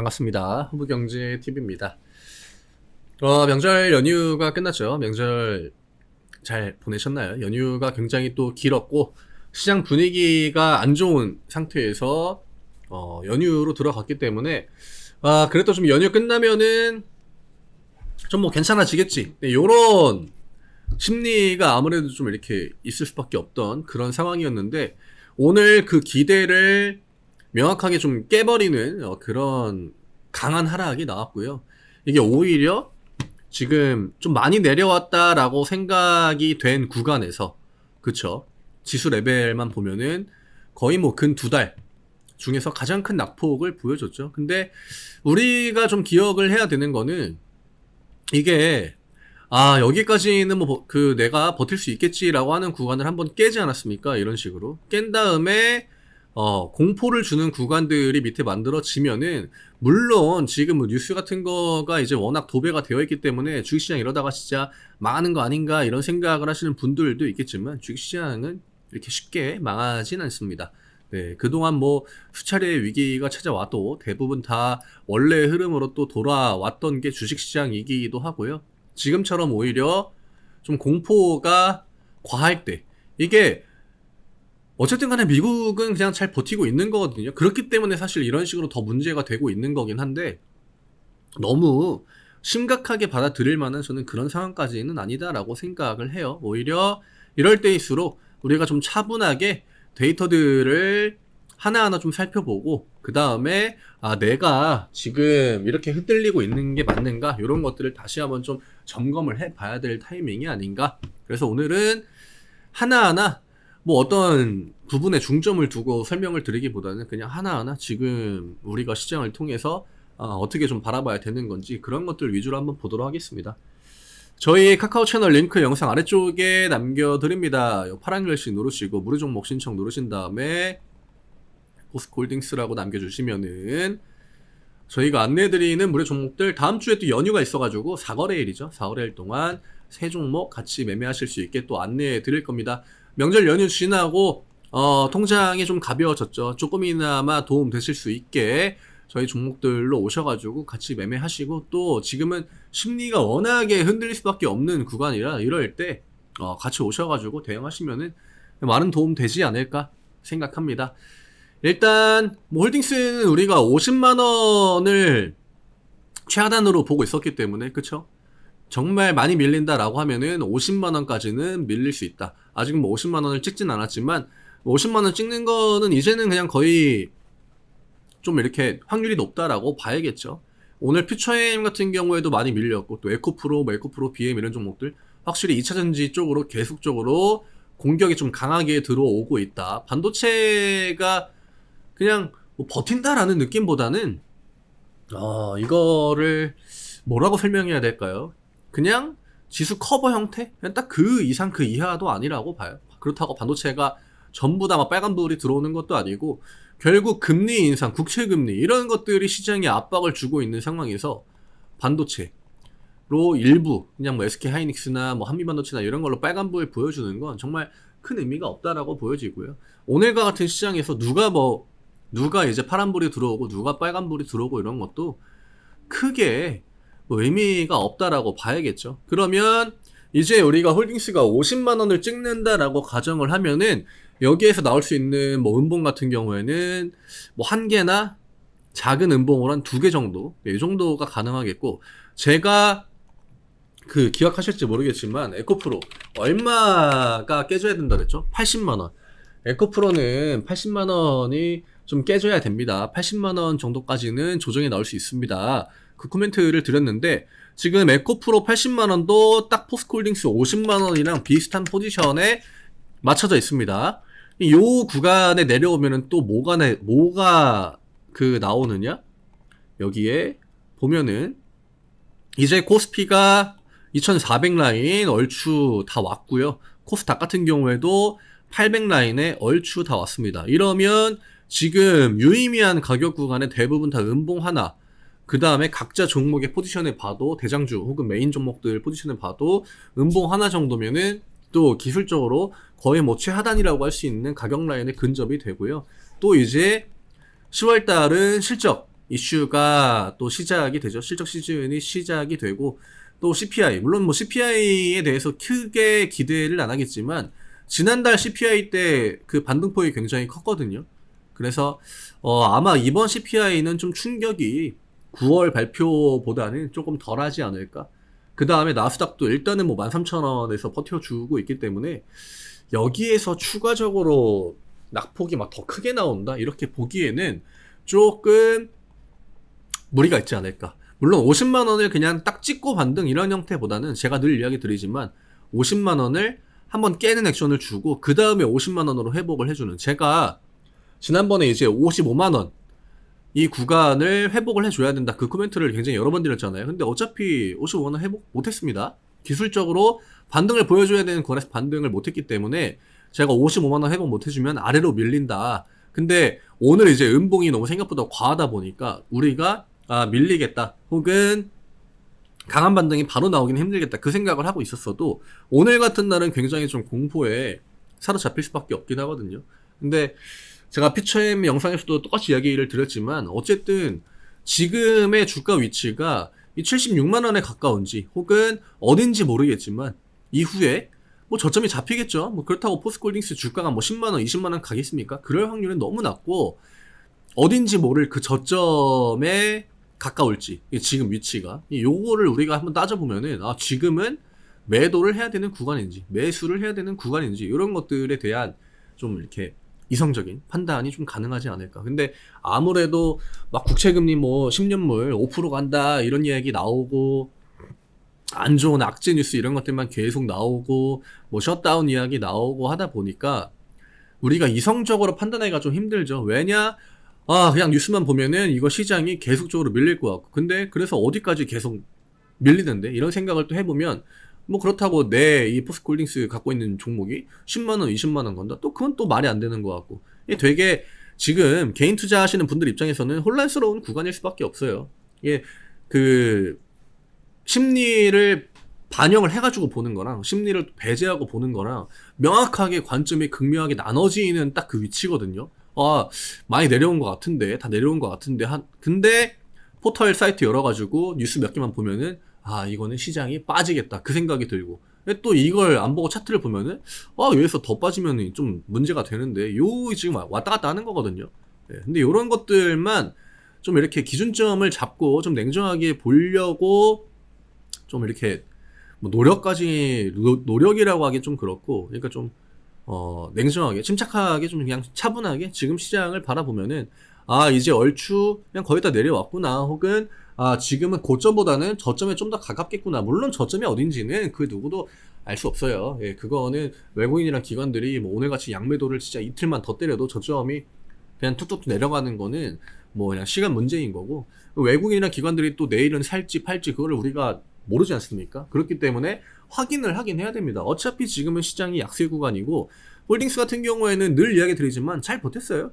반갑습니다. 후부경제TV입니다. 명절 연휴가 끝났죠. 명절 잘 보내셨나요? 연휴가 굉장히 또 길었고 시장 분위기가 안 좋은 상태에서 연휴로 들어갔기 때문에 그래도 좀 연휴 끝나면은 좀 뭐 괜찮아지겠지. 네, 요런 심리가 아무래도 좀 이렇게 있을 수밖에 없던 그런 상황이었는데 오늘 그 기대를 명확하게 좀 깨버리는 그런 강한 하락이 나왔고요. 이게 오히려 지금 좀 많이 내려왔다라고 생각이 된 구간에서, 그쵸? 지수 레벨만 보면은 거의 뭐 근 2달 중에서 가장 큰 낙폭을 보여줬죠. 근데 우리가 좀 기억을 해야 되는 거는 이게 여기까지는 뭐 내가 버틸 수 있겠지라고 하는 구간을 한번 깨지 않았습니까? 이런 식으로 깬 다음에 공포를 주는 구간들이 밑에 만들어지면은, 물론 지금 뭐 뉴스 같은 거가 이제 워낙 도배가 되어 있기 때문에 주식시장 이러다가 진짜 망하는 거 아닌가 이런 생각을 하시는 분들도 있겠지만 주식시장은 이렇게 쉽게 망하진 않습니다. 네, 그동안 뭐 수차례의 위기가 찾아와도 대부분 다 원래의 흐름으로 또 돌아왔던 게 주식시장이기도 하고요. 지금처럼 오히려 좀 공포가 과할 때, 이게 어쨌든 간에 미국은 그냥 잘 버티고 있는 거거든요. 그렇기 때문에 사실 이런 식으로 더 문제가 되고 있는 거긴 한데, 너무 심각하게 받아들일 만한 저는 그런 상황까지는 아니다라고 생각을 해요. 오히려 이럴 때일수록 우리가 좀 차분하게 데이터들을 하나하나 좀 살펴보고, 그 다음에 내가 지금 이렇게 흔들리고 있는 게 맞는가, 이런 것들을 다시 한번 좀 점검을 해봐야 될 타이밍이 아닌가. 그래서 오늘은 하나하나 뭐 어떤 부분에 중점을 두고 설명을 드리기보다는 그냥 하나하나 지금 우리가 시장을 통해서 어떻게 좀 바라봐야 되는 건지 그런 것들 위주로 한번 보도록 하겠습니다. 저희 카카오 채널 링크 영상 아래쪽에 남겨드립니다. 파란 글씨 누르시고 무료 종목 신청 누르신 다음에 포스코홀딩스라고 남겨주시면은 저희가 안내해드리는 무료 종목들, 다음 주에 또 연휴가 있어가지고 4거래일이죠. 4거래일 동안 세 종목 같이 매매하실 수 있게 또 안내해드릴 겁니다. 명절 연휴 지나고 통장이 좀 가벼워졌죠. 조금이나마 도움 되실 수 있게 저희 종목들로 오셔가지고 같이 매매하시고, 또 지금은 심리가 워낙에 흔들릴 수밖에 없는 구간이라 이럴 때 같이 오셔가지고 대응하시면은 많은 도움 되지 않을까 생각합니다. 일단 뭐 홀딩스는 우리가 50만원을 최하단으로 보고 있었기 때문에, 그쵸? 정말 많이 밀린다라고 하면은 50만원까지는 밀릴 수 있다. 아직 뭐 50만원을 찍진 않았지만 50만원 찍는 거는 이제는 그냥 거의 좀 이렇게 확률이 높다라고 봐야겠죠. 오늘 퓨처엠 같은 경우에도 많이 밀렸고, 또 에코프로, BM 이런 종목들 확실히 2차전지 쪽으로 계속적으로 공격이 좀 강하게 들어오고 있다. 반도체가 그냥 뭐 버틴다라는 느낌보다는 이거를 뭐라고 설명해야 될까요? 그냥 지수 커버 형태? 그냥 딱 그 이상 그 이하도 아니라고 봐요. 그렇다고 반도체가 전부 다 막 빨간불이 들어오는 것도 아니고, 결국 금리 인상, 국채금리 이런 것들이 시장에 압박을 주고 있는 상황에서 반도체로 일부 그냥 뭐 SK하이닉스나 뭐 한미반도체나 이런 걸로 빨간불 보여주는 건 정말 큰 의미가 없다라고 보여지고요. 오늘과 같은 시장에서 누가 이제 파란불이 들어오고 누가 빨간불이 들어오고 이런 것도 크게 뭐 의미가 없다라고 봐야겠죠. 그러면 이제 우리가 홀딩스가 50만원을 찍는다라고 가정을 하면은 여기에서 나올 수 있는 뭐 음봉 같은 경우에는 뭐 1개나 작은 음봉으로 한 2개 정도, 이 정도가 가능하겠고, 제가 기억하실지 모르겠지만 에코프로 얼마가 깨져야 된다 그랬죠? 80만원. 에코프로는 80만원이 좀 깨져야 됩니다. 80만원 정도까지는 조정이 나올 수 있습니다. 그 코멘트를 드렸는데, 지금 에코프로 80만원도 딱 포스코홀딩스 50만원이랑 비슷한 포지션에 맞춰져 있습니다. 이 구간에 내려오면은 또 뭐가 나오느냐? 여기에 보면은 이제 코스피가 2400 라인 얼추 다 왔고요. 코스닥 같은 경우에도 800 라인에 얼추 다 왔습니다. 이러면 지금 유의미한 가격 구간에 대부분 다 음봉 하나, 그 다음에 각자 종목의 포지션에 봐도, 대장주 혹은 메인 종목들 포지션에 봐도 음봉 하나 정도면은 또 기술적으로 거의 뭐 최하단이라고 할 수 있는 가격 라인에 근접이 되고요. 또 이제 10월달은 실적, 이슈가 또 시작이 되죠. 실적 시즌이 시작이 되고 또 CPI, 물론 뭐 CPI에 대해서 크게 기대를 안 하겠지만 지난달 CPI 때 그 반등폭이 굉장히 컸거든요. 그래서 아마 이번 CPI는 좀 충격이 9월 발표보다는 조금 덜하지 않을까. 그 다음에 나스닥도 일단은 뭐 13,000원에서 버텨주고 있기 때문에 여기에서 추가적으로 낙폭이 막 더 크게 나온다 이렇게 보기에는 조금 무리가 있지 않을까. 물론 50만원을 그냥 딱 찍고 반등 이런 형태보다는 제가 늘 이야기 드리지만 50만원을 한번 깨는 액션을 주고 그 다음에 50만원으로 회복을 해주는, 제가 지난번에 이제 55만원 이 구간을 회복을 해줘야 된다 그 코멘트를 굉장히 여러 번 드렸잖아요. 근데 어차피 55만원 회복 못했습니다. 기술적으로 반등을 보여줘야 되는 거래서 반등을 못했기 때문에 제가 55만원 회복 못해주면 아래로 밀린다. 근데 오늘 이제 음봉이 너무 생각보다 과하다 보니까 우리가 밀리겠다 혹은 강한 반등이 바로 나오기는 힘들겠다 그 생각을 하고 있었어도 오늘 같은 날은 굉장히 좀 공포에 사로잡힐 수밖에 없긴 하거든요. 근데 제가 피처엠 영상에서도 똑같이 이야기를 드렸지만 어쨌든 지금의 주가 위치가 이 76만원에 가까운지 혹은 어딘지 모르겠지만 이후에 뭐 저점이 잡히겠죠. 뭐 그렇다고 포스코홀딩스 주가가 뭐 10만원 20만원 가겠습니까? 그럴 확률은 너무 낮고 어딘지 모를 그 저점에 가까울지 지금 위치가 요거를 우리가 한번 따져보면은 지금은 매도를 해야 되는 구간인지 매수를 해야 되는 구간인지 이런 것들에 대한 좀 이렇게 이성적인 판단이 좀 가능하지 않을까. 근데 아무래도 막 국채금리 뭐 10년물 5% 간다 이런 이야기 나오고 안 좋은 악재 뉴스 이런 것들만 계속 나오고 뭐 셧다운 이야기 나오고 하다 보니까 우리가 이성적으로 판단하기가 좀 힘들죠. 왜냐? 그냥 뉴스만 보면은 이거 시장이 계속적으로 밀릴 것 같고. 근데 그래서 어디까지 계속 밀리는데? 이런 생각을 또 해보면 뭐 그렇다고 내 이 포스코홀딩스 갖고 있는 종목이 10만원, 20만원 건다? 또 그건 또 말이 안 되는 것 같고. 이게 되게 지금 개인 투자하시는 분들 입장에서는 혼란스러운 구간일 수밖에 없어요. 이게 그 심리를 반영을 해가지고 보는 거랑 심리를 배제하고 보는 거랑 명확하게 관점이 극명하게 나눠지는 딱 그 위치거든요. 많이 내려온 것 같은데, 다 내려온 것 같은데, 근데 포털 사이트 열어가지고 뉴스 몇 개만 보면은 이거는 시장이 빠지겠다 그 생각이 들고, 또 이걸 안 보고 차트를 보면은 여기서 더 빠지면 좀 문제가 되는데 요 지금 왔다 갔다 하는 거거든요. 근데 이런 것들만 좀 이렇게 기준점을 잡고 좀 냉정하게 보려고 좀 이렇게 뭐 노력이라고 하기 좀 그렇고, 그러니까 좀 냉정하게 침착하게 좀 그냥 차분하게 지금 시장을 바라보면은 이제 얼추 그냥 거의 다 내려왔구나, 혹은 지금은 고점보다는 저점에 좀 더 가깝겠구나. 물론 저점이 어딘지는 그 누구도 알 수 없어요. 그거는 외국인이랑 기관들이 뭐 오늘같이 양매도를 진짜 이틀만 더 때려도 저점이 그냥 툭툭 내려가는 거는 뭐 그냥 시간 문제인 거고, 외국인이랑 기관들이 또 내일은 살지 팔지 그거를 우리가 모르지 않습니까? 그렇기 때문에 확인을 하긴 해야 됩니다. 어차피 지금은 시장이 약세 구간이고, 홀딩스 같은 경우에는 늘 이야기 드리지만 잘 버텼어요.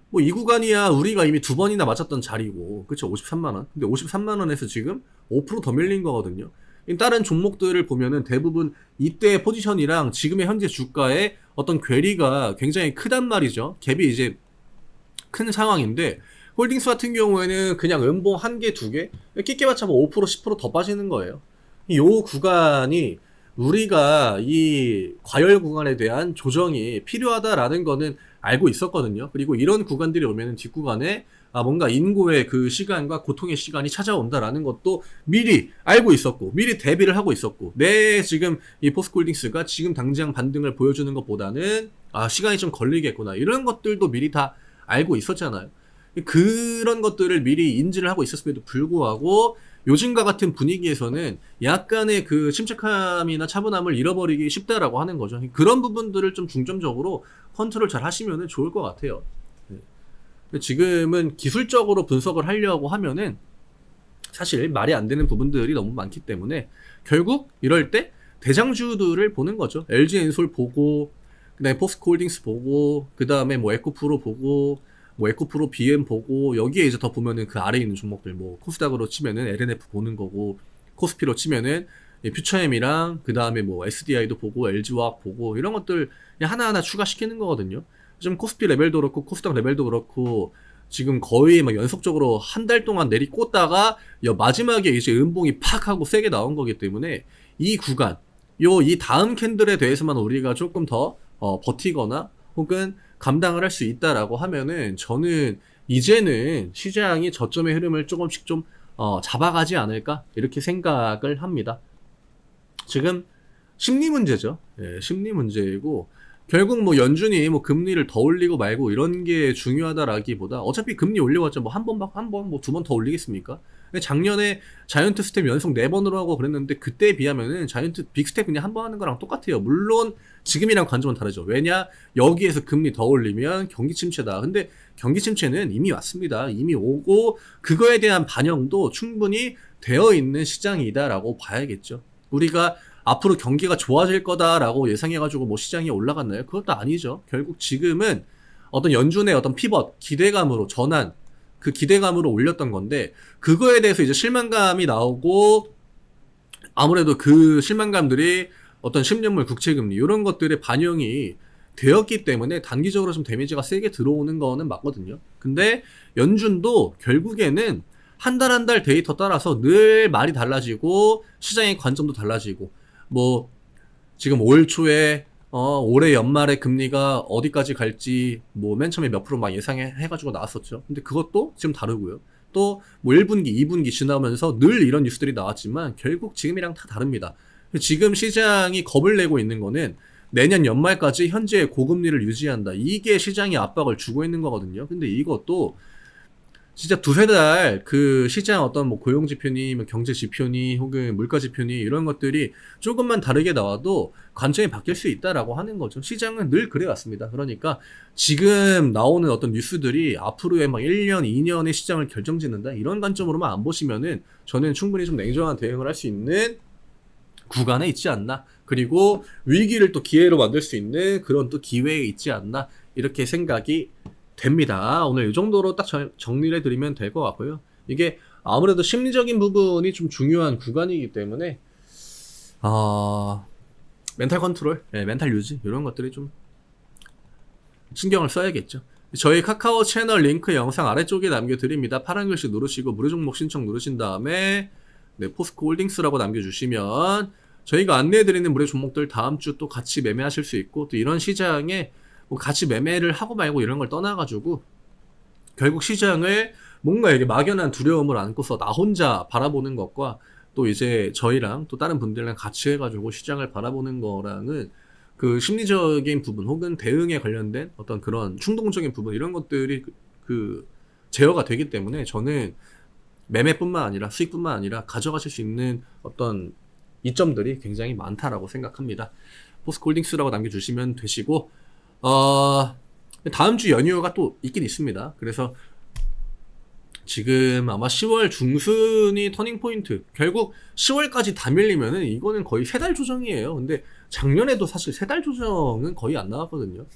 뭐 이 구간이야 우리가 이미 2번이나 맞았던 자리고, 그쵸? 53만원. 근데 53만원에서 지금 5% 더 밀린 거거든요. 다른 종목들을 보면은 대부분 이때 포지션이랑 지금의 현재 주가의 어떤 괴리가 굉장히 크단 말이죠. 갭이 이제 큰 상황인데, 홀딩스 같은 경우에는 그냥 음봉 1개, 2개, 끼끼봤자 뭐 5%, 10%더 빠지는 거예요. 이 구간이 우리가 이 과열 구간에 대한 조정이 필요하다라는 거는 알고 있었거든요. 그리고 이런 구간들이 오면은 뒷구간에 뭔가 인고의 그 시간과 고통의 시간이 찾아온다라는 것도 미리 알고 있었고, 미리 대비를 하고 있었고, 지금 이 포스코홀딩스가 지금 당장 반등을 보여주는 것보다는 시간이 좀 걸리겠구나, 이런 것들도 미리 다 알고 있었잖아요. 그런 것들을 미리 인지를 하고 있었음에도 불구하고 요즘과 같은 분위기에서는 약간의 그 침착함이나 차분함을 잃어버리기 쉽다라고 하는 거죠. 그런 부분들을 좀 중점적으로 컨트롤 잘 하시면 좋을 것 같아요. 지금은 기술적으로 분석을 하려고 하면은 사실 말이 안 되는 부분들이 너무 많기 때문에 결국 이럴 때 대장주들을 보는 거죠. LG엔솔 보고, 그다음에 포스코홀딩스 보고, 그다음에 뭐 에코프로 보고, 뭐 에코프로 BM 보고, 여기에 이제 더 보면은 그 아래에 있는 종목들, 뭐 코스닥으로 치면은 LNF 보는 거고, 코스피로 치면은 퓨처엠이랑 그다음에 뭐 SDI도 보고, LG화학 보고, 이런 것들 그냥 하나하나 추가시키는 거거든요. 좀 코스피 레벨도 그렇고 코스닥 레벨도 그렇고 지금 거의 막 연속적으로 한 달 동안 내리꽂다가 마지막에 이제 음봉이 팍 하고 세게 나온 거기 때문에 이 구간, 이 다음 캔들에 대해서만 우리가 조금 더 버티거나 혹은 감당을 할 수 있다라고 하면은 저는 이제는 시장이 저점의 흐름을 조금씩 좀 잡아가지 않을까 이렇게 생각을 합니다. 지금 심리 문제죠. 예, 심리 문제이고 결국 뭐 연준이 뭐 금리를 더 올리고 말고 이런 게 중요하다라기보다 어차피 금리 올려봤자 뭐 한 번 뭐 두 번 더 올리겠습니까? 작년에 자이언트 스텝 연속 4번으로 하고 그랬는데 그때에 비하면은 자이언트 빅스텝 그냥 한 번 하는 거랑 똑같아요. 물론 지금이랑 관점은 다르죠. 왜냐? 여기에서 금리 더 올리면 경기 침체다. 근데 경기 침체는 이미 왔습니다. 이미 오고 그거에 대한 반영도 충분히 되어 있는 시장이다라고 봐야겠죠. 우리가 앞으로 경기가 좋아질 거다라고 예상해가지고 뭐 시장이 올라갔나요? 그것도 아니죠. 결국 지금은 어떤 연준의 어떤 피벗, 기대감으로 전환, 그 기대감으로 올렸던 건데 그거에 대해서 이제 실망감이 나오고 아무래도 그 실망감들이 어떤 10년물 국채금리 이런 것들의 반영이 되었기 때문에 단기적으로 좀 데미지가 세게 들어오는 거는 맞거든요. 근데 연준도 결국에는 한 달 한 달 데이터 따라서 늘 말이 달라지고 시장의 관점도 달라지고 뭐 지금 올 초에 올해 연말에 금리가 어디까지 갈지 뭐 맨 처음에 몇 프로 막 예상해가지고 나왔었죠. 근데 그것도 지금 다르고요. 또 뭐 1분기, 2분기 지나면서 늘 이런 뉴스들이 나왔지만 결국 지금이랑 다 다릅니다. 지금 시장이 겁을 내고 있는 거는 내년 연말까지 현재의 고금리를 유지한다. 이게 시장에 압박을 주고 있는 거거든요. 근데 이것도 진짜 두세 달 그 시장 어떤 뭐 고용 지표니 뭐 경제 지표니 혹은 물가 지표니 이런 것들이 조금만 다르게 나와도 관점이 바뀔 수 있다라고 하는 거죠. 시장은 늘 그래 왔습니다. 그러니까 지금 나오는 어떤 뉴스들이 앞으로의 막 1년, 2년의 시장을 결정짓는다. 이런 관점으로만 안 보시면은 저는 충분히 좀 냉정한 대응을 할 수 있는 구간에 있지 않나. 그리고 위기를 또 기회로 만들 수 있는 그런 또 기회에 있지 않나. 이렇게 생각이 됩니다. 오늘 이 정도로 딱 정리를 해드리면 될 것 같고요. 이게 아무래도 심리적인 부분이 좀 중요한 구간이기 때문에 멘탈 컨트롤, 멘탈 유지 이런 것들이 좀 신경을 써야겠죠. 저희 카카오 채널 링크 영상 아래쪽에 남겨드립니다. 파란 글씨 누르시고 무료 종목 신청 누르신 다음에 포스코 홀딩스라고 남겨주시면 저희가 안내해드리는 무료 종목들 다음 주 또 같이 매매하실 수 있고 또 이런 시장에 뭐 같이 매매를 하고 말고 이런 걸 떠나가지고 결국 시장을 뭔가 이게 막연한 두려움을 안고서 나 혼자 바라보는 것과 또 이제 저희랑 또 다른 분들이랑 같이 해가지고 시장을 바라보는 거랑은 그 심리적인 부분 혹은 대응에 관련된 어떤 그런 충동적인 부분 이런 것들이 그 제어가 되기 때문에 저는 매매뿐만 아니라 수익뿐만 아니라 가져가실 수 있는 어떤 이점들이 굉장히 많다라고 생각합니다. 포스코홀딩스라고 남겨주시면 되시고 다음 주 연휴가 또 있긴 있습니다. 그래서 지금 아마 10월 중순이 터닝포인트. 결국 10월까지 다 밀리면은 이거는 거의 3달 조정이에요. 근데 작년에도 사실 3달 조정은 거의 안 나왔거든요.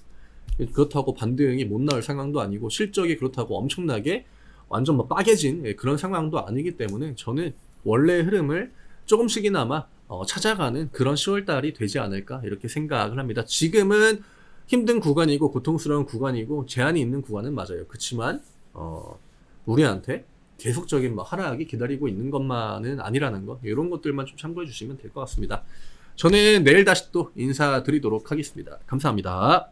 그렇다고 반등이 못 나올 상황도 아니고 실적이 그렇다고 엄청나게 완전 막 빠개진 그런 상황도 아니기 때문에 저는 원래 흐름을 조금씩이나마 찾아가는 그런 10월달이 되지 않을까 이렇게 생각을 합니다. 지금은 힘든 구간이고 고통스러운 구간이고 제한이 있는 구간은 맞아요. 그렇지만 우리한테 계속적인 하락이 기다리고 있는 것만은 아니라는 거 이런 것들만 좀 참고해 주시면 될 것 같습니다. 저는 내일 다시 또 인사드리도록 하겠습니다. 감사합니다.